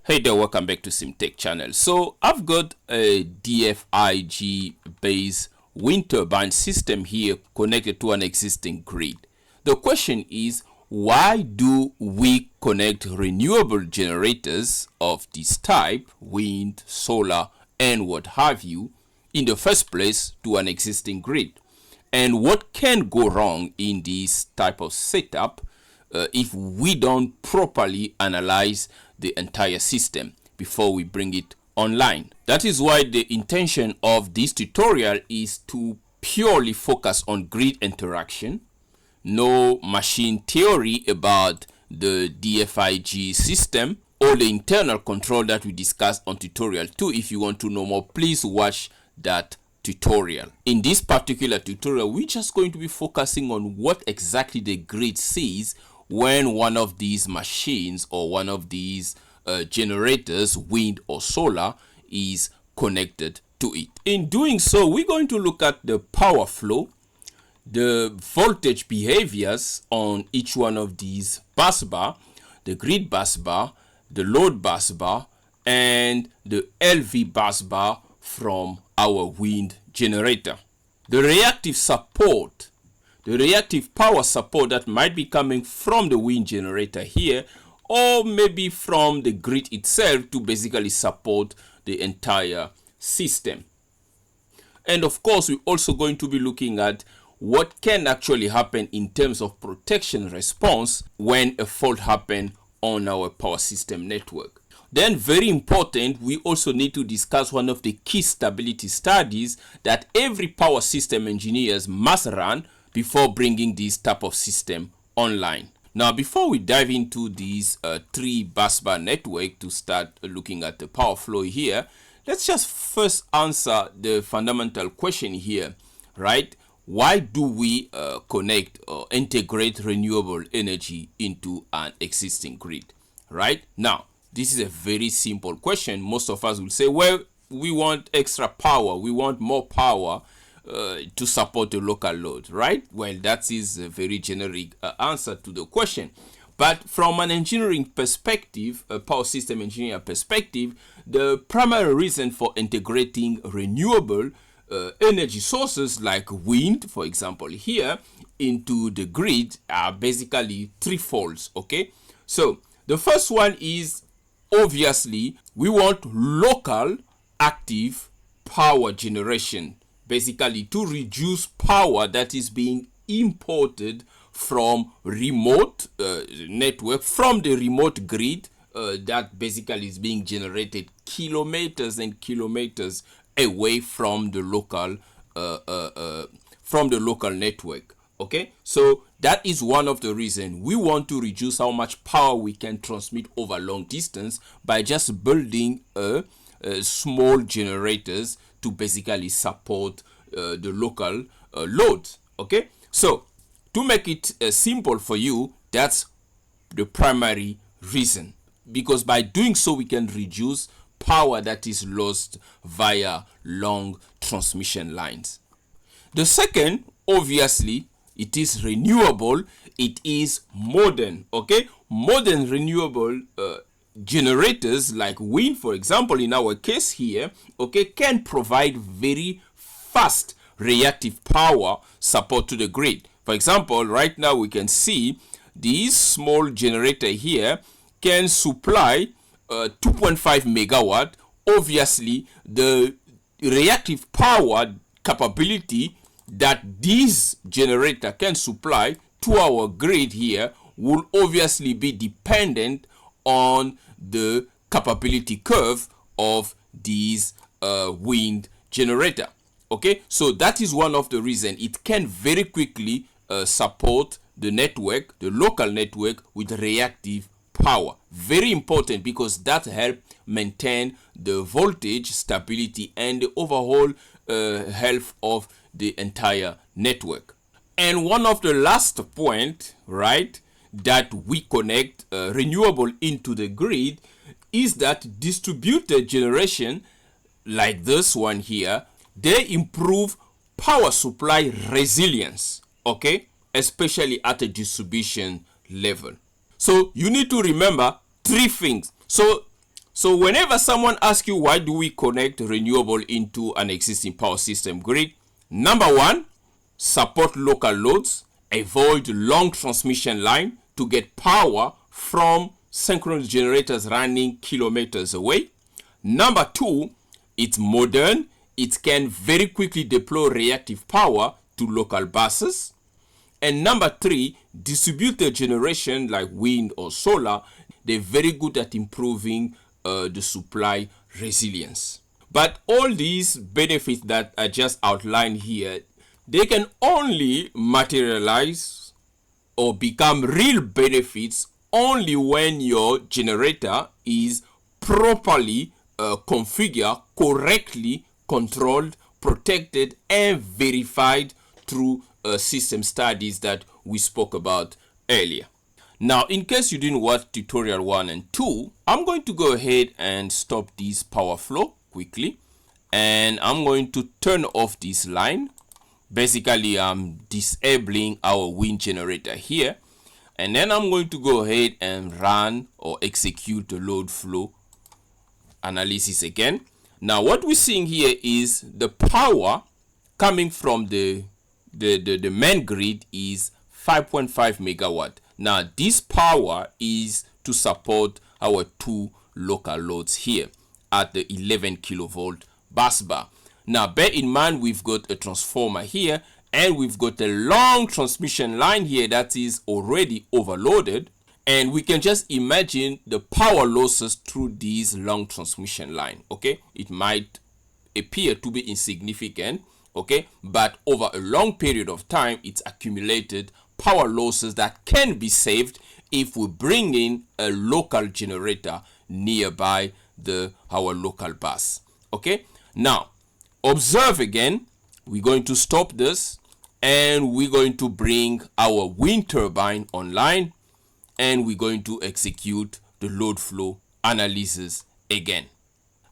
Hey there, welcome back to CMTEQ channel. So I've got a DFIG based wind turbine system here connected to an existing grid. The question is, why do we connect renewable generators of this type, wind, solar, and what have you, in the first place to an existing grid? And what can go wrong in this type of setup if we don't properly analyze the entire system before we bring it online? That is why the intention of this tutorial is to purely focus on grid interaction. No machine theory about the DFIG system or the internal control that we discussed on tutorial 2. If you want to know more, please watch that tutorial. In this particular tutorial, we're just going to be focusing on what exactly the grid sees when one of these machines or one of these generators, wind or solar, is connected to it. In doing so, we're going to look at the power flow, the voltage behaviors on each one of these bus bar, the grid bus bar, the load bus bar, and the LV bus bar from our wind generator. The reactive support, the reactive power support that might be coming from the wind generator here, or maybe from the grid itself to basically support the entire system. And of course, we're also going to be looking at what can actually happen in terms of protection response when a fault happens on our power system network. Then, very important, we also need to discuss one of the key stability studies that every power system engineers must run before bringing this type of system online. Now, before we dive into these three bus bar network to start looking at the power flow here, let's just first answer the fundamental question here, right? Why do we connect or integrate renewable energy into an existing grid, right? Now, this is a very simple question. Most of us will say, well, we want extra power. We want more power to support the local load, right? Well, that is a very generic answer to the question. But from an engineering perspective, a power system engineer perspective, the primary reason for integrating renewable energy sources like wind, for example, here into the grid are basically threefold, okay? So the first one is, obviously, we want local active power generation, basically to reduce power that is being imported from remote network, from the remote grid that basically is being generated kilometers and kilometers away from the local network. Okay, so that is one of the reasons we want to reduce how much power we can transmit over long distance by just building small generators to basically support the local load. Okay, so to make it simple for you, that's the primary reason, because by doing so we can reduce power that is lost via long transmission lines. The second, obviously, it is renewable. It is modern. Okay, modern renewable generators like wind, for example, in our case here, okay, can provide very fast reactive power support to the grid. For example, right now we can see this small generator here can supply 2.5 megawatt. Obviously, the reactive power capability that this generator can supply to our grid here will obviously be dependent on the capability curve of this wind generator. Okay, so that is one of the reasons it can very quickly support the network, the local network, with reactive power. Very important, because that helps maintain the voltage stability and the overall health of the entire network. And one of the last point, right, that we connect renewable into the grid is that distributed generation like this one here, they improve power supply resilience, okay, especially at a distribution level. So you need to remember three things. So So whenever someone asks you why do we connect renewable into an existing power system grid, number one, support local loads, avoid long transmission line to get power from synchronous generators running kilometers away. Number two, it's modern. It can very quickly deploy reactive power to local buses. And number three, distributed generation like wind or solar, they're very good at improving the supply resilience. But all these benefits that I just outlined here, they can only materialize or become real benefits only when your generator is properly configured, correctly controlled, protected, and verified through system studies that we spoke about earlier. Now, in case you didn't watch tutorial 1 and 2, I'm going to go ahead and stop this power flow quickly, and I'm going to turn off this line. Basically, I'm disabling our wind generator here, and then I'm going to go ahead and run or execute the load flow analysis again. Now, what we're seeing here is the power coming from the main grid is 5.5 megawatt. Now, this power is to support our two local loads here at the 11 kilovolt bus bar. Now, bear in mind, we've got a transformer here, and we've got a long transmission line here that is already overloaded. And we can just imagine the power losses through this long transmission line, okay? It might appear to be insignificant, okay? But over a long period of time, it's accumulated power losses that can be saved if we bring in a local generator nearby our local bus, okay? Now, observe again, we're going to stop this, and we're going to bring our wind turbine online, and we're going to execute the load flow analysis again.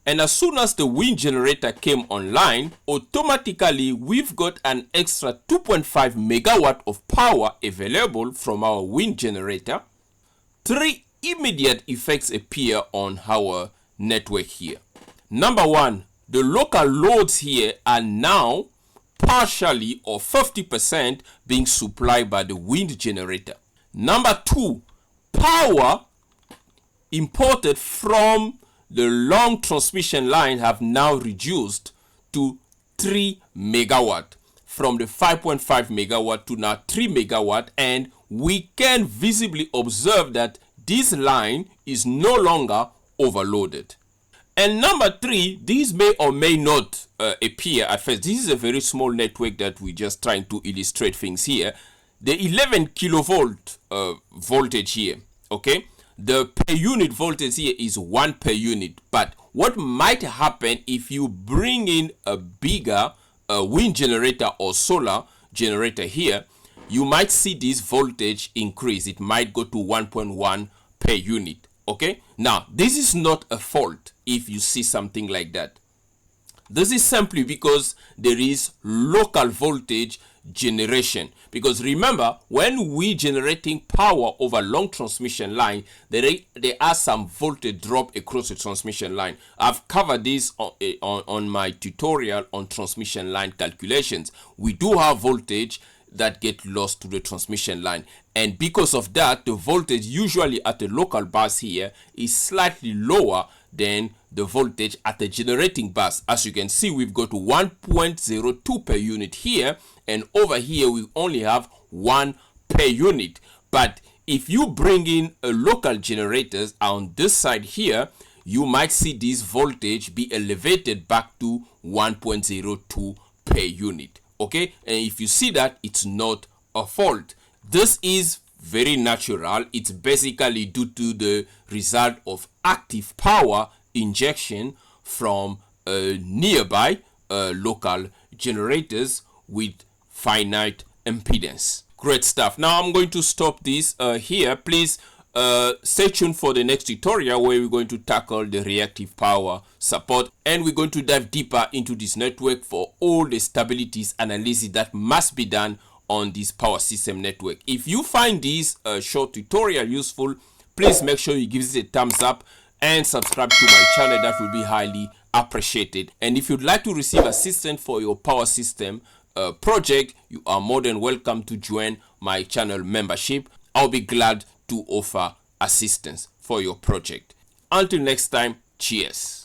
And as soon as the wind generator came online, automatically we've got an extra 2.5 megawatt of power available from our wind generator. 3 immediate effects appear on our network here. Number one, the local loads here are now partially or 50% being supplied by the wind generator. Number two, power imported from the long transmission line have now reduced to 3 megawatt from the 5.5 megawatt to now 3 megawatt, and we can visibly observe that this line is no longer overloaded. And number three, these may or may not appear at first. This is a very small network that we're just trying to illustrate things here. The 11 kilovolt voltage here, okay? The per unit voltage here is 1 per unit. But what might happen if you bring in a bigger wind generator or solar generator here, you might see this voltage increase. It might go to 1.1 per unit. Okay, now this is not a fault if you see something like that. This is simply because there is local voltage generation. Because remember, when we generating power over long transmission line, there are some voltage drop across the transmission line. I've covered this on my tutorial on transmission line calculations. We do have voltage that get lost to the transmission line, and because of that, the voltage usually at the local bus here is slightly lower than the voltage at the generating bus. As you can see, we've got 1.02 per unit here, and over here we only have 1 per unit. But if you bring in a local generators on this side here, you might see this voltage be elevated back to 1.02 per unit. Okay, and if you see that, it's not a fault. This is very natural. It's basically due to the result of active power injection from nearby local generators with finite impedance. Great stuff. Now I'm going to stop this here. Please stay tuned for the next tutorial where we're going to tackle the reactive power support, and we're going to dive deeper into this network for all the stabilities analysis that must be done on this power system network. If you find this short tutorial useful, please make sure you give it a thumbs up and subscribe to my channel. That will be highly appreciated. And if you'd like to receive assistance for your power system project, you are more than welcome to join my channel membership. I'll be glad to offer assistance for your project. Until next time, cheers.